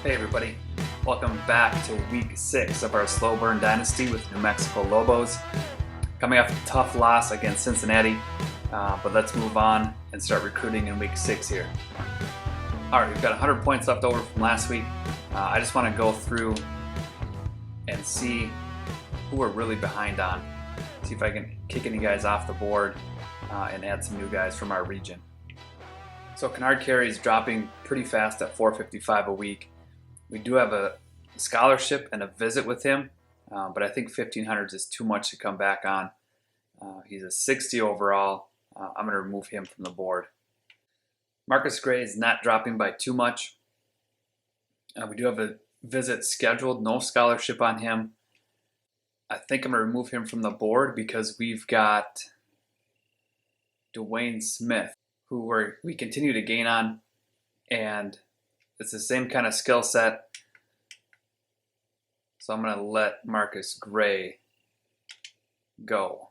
Hey everybody, welcome back to week 6 of our slow burn dynasty with New Mexico Lobos. Coming off a tough loss against Cincinnati, but let's move on and start recruiting in week 6 here. Alright, we've got 100 points left over from last week. I just want to go through and see who we're really behind on. See if I can kick any guys off the board and add some new guys from our region. So Kennard Carey is dropping pretty fast at 455 a week. We do have a scholarship and a visit with him, but I think 1,500 is too much to come back on. He's a 60 overall. I'm going to remove him from the board. Marcus Gray is not dropping by too much. We do have a visit scheduled, no scholarship on him. I think I'm going to remove him from the board because we've got Dwayne Smith, who we continue to gain on, and it's the same kind of skill set. So I'm going to let Marcus Gray go.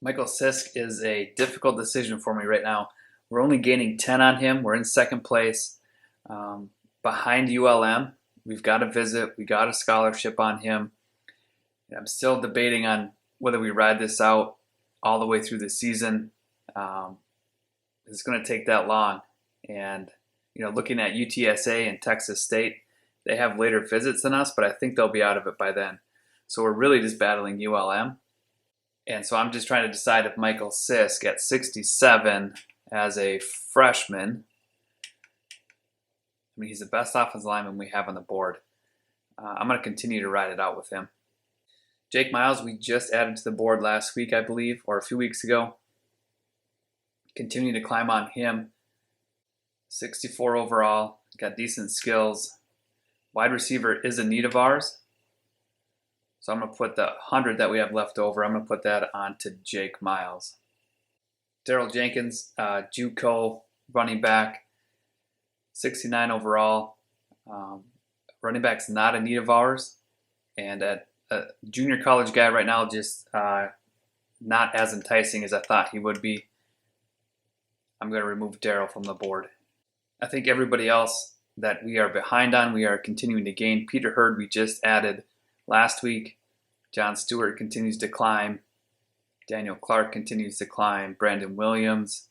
Michael Sisk is a difficult decision for me right now. We're only gaining 10 on him. We're in second place behind ULM. We've got a visit. We got a scholarship on him. And I'm still debating on whether we ride this out all the way through the season. It's going to take that long. And looking at UTSA and Texas State, they have later visits than us, but I think they'll be out of it by then. So we're really just battling ULM. And so I'm just trying to decide if Michael Sisk at 67 as a freshman, I mean, he's the best offensive lineman we have on the board. I'm going to continue to ride it out with him. Jake Miles, we just added to the board last week, I believe, or a few weeks ago. Continue to climb on him. 64 overall, got decent skills. Wide receiver is a need of ours. So I'm going to put the 100 that we have left over, I'm going to put that on to Jake Miles. Daryl Jenkins, JUCO running back, 69 overall. Running back's not a need of ours. And a junior college guy right now, just not as enticing as I thought he would be. I'm going to remove Daryl from the board. I think everybody else that we are behind on, we are continuing to gain. Peter Hurd, we just added last week. John Stewart continues to climb. Daniel Clark continues to climb. Brandon Williams.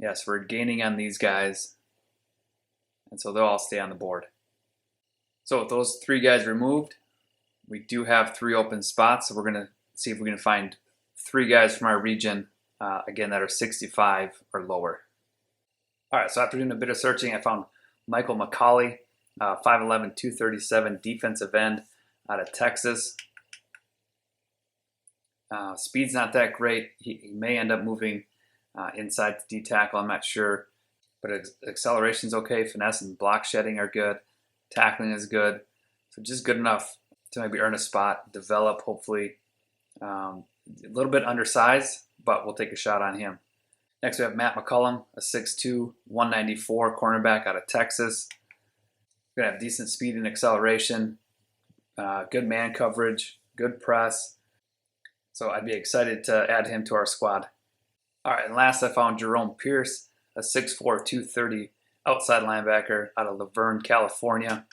Yes, we're gaining on these guys. And so they'll all stay on the board. So with those 3 guys removed, we do have 3 open spots. So we're going to see if we can find 3 guys from our region, again, that are 65 or lower. All right, so after doing a bit of searching, I found Michael McCauley, 5'11", 237, defensive end out of Texas. Speed's not that great. He may end up moving inside to D-tackle, I'm not sure. But acceleration's okay. Finesse and block shedding are good. Tackling is good. So just good enough to maybe earn a spot, develop, hopefully. A little bit undersized, but we'll take a shot on him. Next, we have Matt McCullum, a 6'2", 194 cornerback out of Texas. We're going to have decent speed and acceleration, good man coverage, good press. So I'd be excited to add him to our squad. All right, and last I found Jerome Pierce, a 6'4", 230 outside linebacker out of Laverne, California.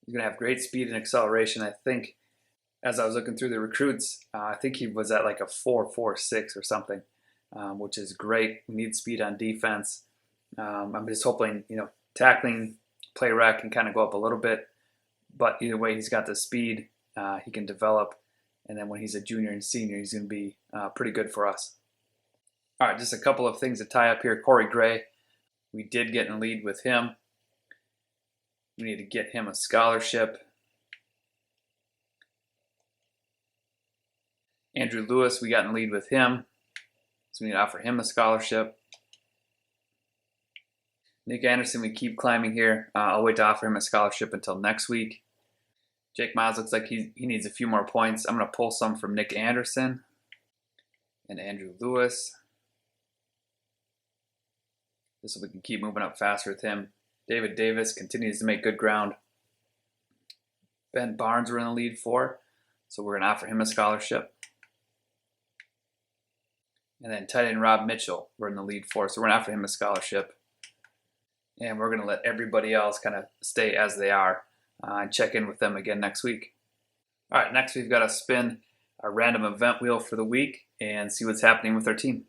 He's going to have great speed and acceleration. I think as I was looking through the recruits, I think he was at like a 4.46 or something, which is great. We need speed on defense. I'm just hoping, tackling, play rec can kind of go up a little bit. But either way, he's got the speed. He can develop. And then when he's a junior and senior, he's going to be pretty good for us. All right, just a couple of things to tie up here. Corey Gray, we did get in the lead with him. We need to get him a scholarship. Andrew Lewis, we got in the lead with him. So we need to offer him a scholarship. Nick Anderson, we keep climbing here. I'll wait to offer him a scholarship until next week. Jake Miles looks like he needs a few more points. I'm going to pull some from Nick Anderson and Andrew Lewis, just so we can keep moving up faster with him. David Davis continues to make good ground. Ben Barnes we're in the lead for, so we're going to offer him a scholarship. And then tight end Rob Mitchell we're in the lead for, so we're going to offer him a scholarship. and we're going to let everybody else kind of stay as they are and check in with them again next week. All right, next we've got to spin a random event wheel for the week and see what's happening with our team.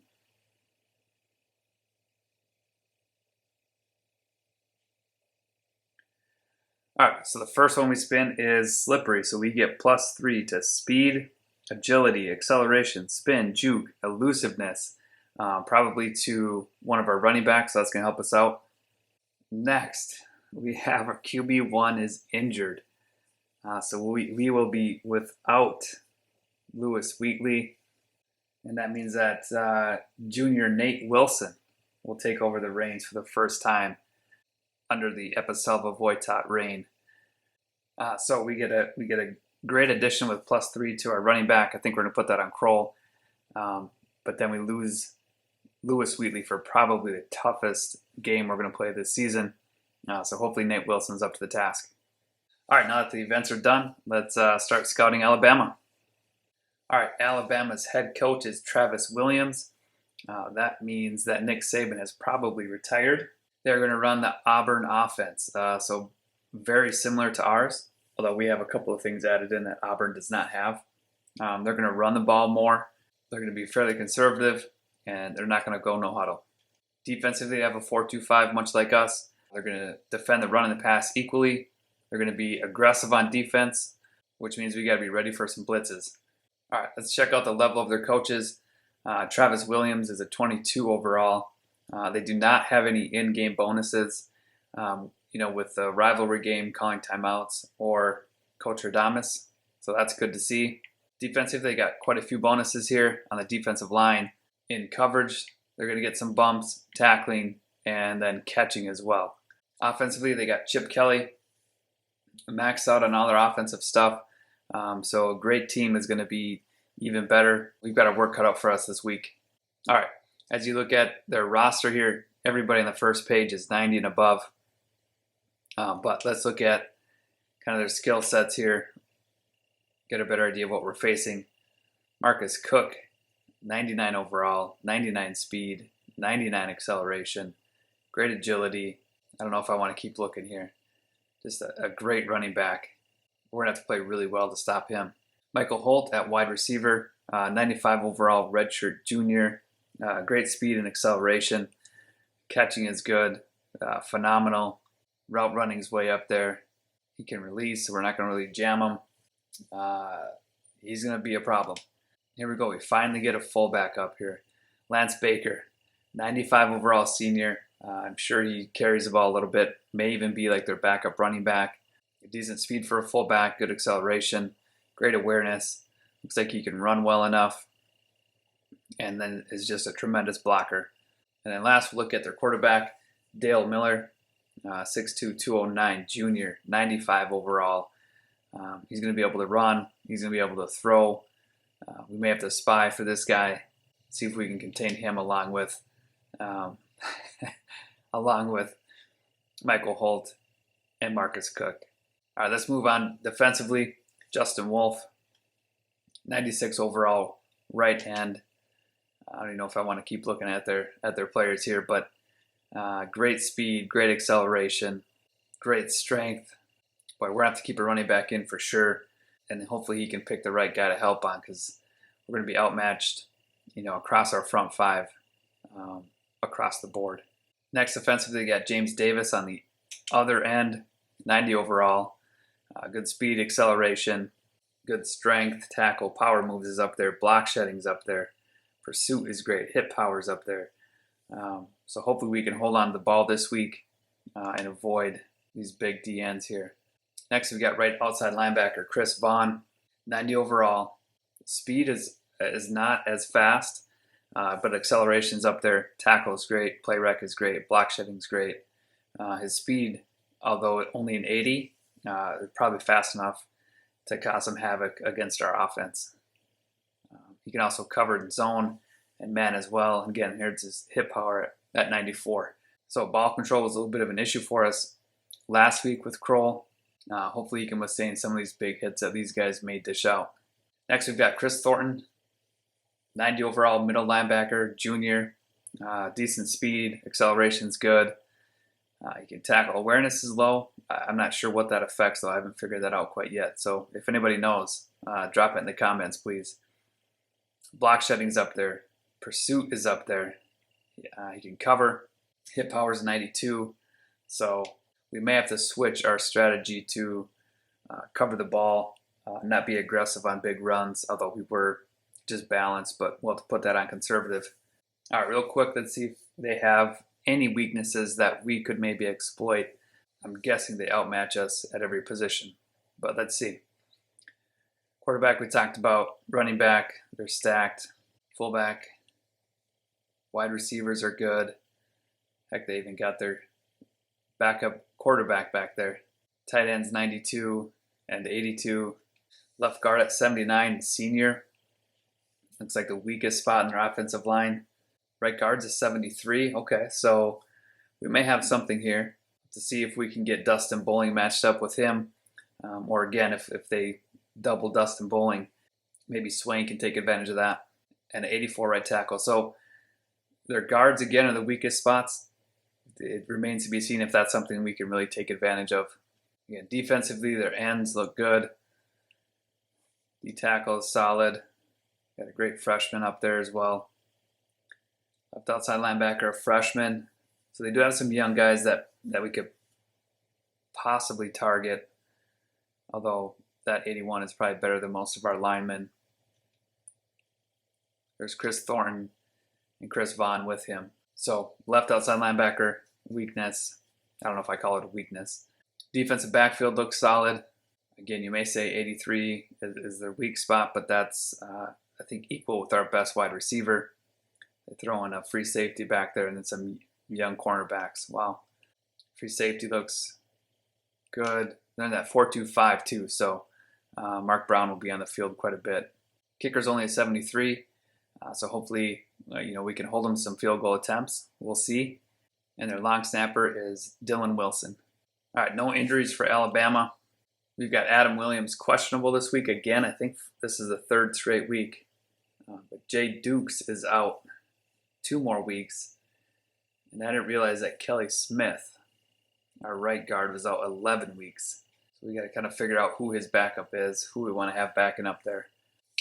All right, so the first one we spin is slippery, so we get +3 to speed, agility, acceleration, spin, juke, elusiveness, probably to one of our running backs, so that's going to help us out. Next, we have our QB1 is injured. So we will be without Lewis Wheatley, and that means that junior Nate Wilson will take over the reins for the first time under the Episelva Voitot reign. So we get a great addition with +3 to our running back. I think we're going to put that on Kroll. But then we lose Lewis Wheatley for probably the toughest game we're going to play this season. So hopefully Nate Wilson's up to the task. All right, now that the events are done, let's start scouting Alabama. All right, Alabama's head coach is Travis Williams. That means that Nick Saban has probably retired. They're going to run the Auburn offense, so very similar to ours, although we have a couple of things added in that Auburn does not have. They're going to run the ball more. They're going to be fairly conservative, and they're not going to go no huddle. Defensively, they have a 4-2-5, much like us. They're going to defend the run and the pass equally. They're going to be aggressive on defense, which means we got to be ready for some blitzes. All right, let's check out the level of their coaches. Travis Williams is a 22 overall. They do not have any in-game bonuses, with the rivalry game calling timeouts or Coach Radames. So that's good to see. Defensively, they got quite a few bonuses here on the defensive line. In coverage, they're going to get some bumps, tackling, and then catching as well. Offensively, they got Chip Kelly maxed out on all their offensive stuff. So a great team is going to be even better. We've got our work cut out for us this week. All right, as you look at their roster here, everybody on the first page is 90 and above. But let's look at kind of their skill sets here, get a better idea of what we're facing. Marcus Cook, 99 overall, 99 speed, 99 acceleration, great agility. I don't know if I want to keep looking here. Just a great running back. We're going to have to play really well to stop him. Michael Holt at wide receiver, 95 overall, redshirt junior, great speed and acceleration. Catching is good, phenomenal. Route running is way up there. He can release, so we're not going to really jam him. He's going to be a problem. Here we go. We finally get a fullback up here. Lance Baker, 95 overall senior. I'm sure he carries the ball a little bit. May even be like their backup running back. Decent speed for a fullback, good acceleration, great awareness. Looks like he can run well enough. And then is just a tremendous blocker. And then last, we'll look at their quarterback, Dale Miller, 6'2", 209 junior, 95 overall. He's going to be able to run. He's going to be able to throw. We may have to spy for this guy, see if we can contain him along with Michael Holt and Marcus Cook. All right, let's move on defensively. Justin Wolf, 96 overall, right hand. I don't even know if I want to keep looking at their players here, but great speed, great acceleration, great strength. Boy, we're going to have to keep a running back in for sure, and hopefully he can pick the right guy to help on because we're going to be outmatched, across our front five, across the board. Next, offensively, we got James Davis on the other end, 90 overall. Good speed, acceleration, good strength, tackle, power moves is up there, block shedding's up there, pursuit is great, hit power's up there. So hopefully we can hold on to the ball this week and avoid these big DNs here. Next, we got right outside linebacker Chris Vaughn, 90 overall. Speed is not as fast, but acceleration's up there. Tackle is great, play rec is great, block shedding's great. His speed, although only an 80, is probably fast enough to cause some havoc against our offense. He can also cover in zone and man as well. Again, here's his hit power at 94. So ball control was a little bit of an issue for us last week with Kroll. Hopefully he can withstand some of these big hits that these guys may dish out. Next, we've got Chris Thornton, 90 overall, middle linebacker, junior. Decent speed, acceleration's good. You can tackle. Awareness is low. I'm not sure what that affects, though. I haven't figured that out quite yet. So if anybody knows, drop it in the comments, please. Block shedding's up there. Pursuit is up there. You can cover. Hit power is 92. So we may have to switch our strategy to cover the ball, not be aggressive on big runs, although we were just balanced, but we'll have to put that on conservative. All right, real quick, let's see if they have any weaknesses that we could maybe exploit. I'm guessing they outmatch us at every position, but let's see. Quarterback we talked about. Running back, they're stacked. Fullback, wide receivers are good. Heck, they even got their backup quarterback back there. Tight ends 92 and 82. Left guard at 79, senior. Looks like the weakest spot in their offensive line. Right guard's a 73. Okay, so we may have something here to see if we can get Dustin Bowling matched up with him. Or again, if they double Dustin Bowling, maybe Swain can take advantage of that. And 84 right tackle. So their guards, again, are the weakest spots. It remains to be seen if that's something we can really take advantage of. Again, defensively, their ends look good. The tackle is solid. Got a great freshman up there as well. Left outside linebacker, a freshman. So they do have some young guys that we could possibly target, although that 81 is probably better than most of our linemen. There's Chris Thornton and Chris Vaughn with him. So left outside linebacker, weakness. I don't know if I call it a weakness. Defensive backfield looks solid. Again, you may say 83 is their weak spot, but that's, I think, equal with our best wide receiver. They throw in a free safety back there and then some young cornerbacks. Wow. Free safety looks good. They're in that 4-2-5 too, so Mark Brown will be on the field quite a bit. Kicker's only a 73, so hopefully we can hold them some field goal attempts. We'll see. And their long snapper is Dylan Wilson. All right, no injuries for Alabama. We've got Adam Williams questionable this week again. I think this is the third straight week. But Jay Dukes is out 2 more weeks. And I didn't realize that Kelly Smith, our right guard, was out 11 weeks. So we got to kind of figure out who his backup is, who we want to have backing up there.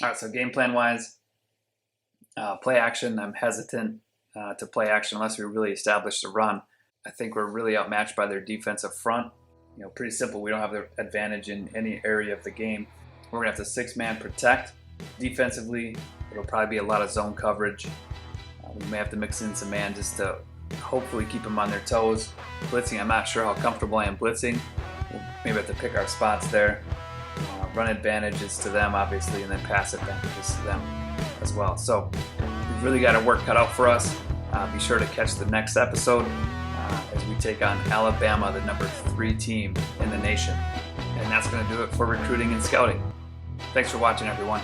All right, so game plan wise, play action, I'm hesitant to play action unless we really establish the run. I think we're really outmatched by their defensive front. Pretty simple. We don't have the advantage in any area of the game. We're going to have to 6-man protect. Defensively, it'll probably be a lot of zone coverage. We may have to mix in some man just to hopefully keep them on their toes. Blitzing, I'm not sure how comfortable I am blitzing. We'll maybe have to pick our spots there. Run advantages to them, obviously, and then pass advantages to them as well. So we've really got our work cut out for us. Be sure to catch the next episode as we take on Alabama, the number 3 team in the nation. And that's going to do it for recruiting and scouting. Thanks for watching, everyone.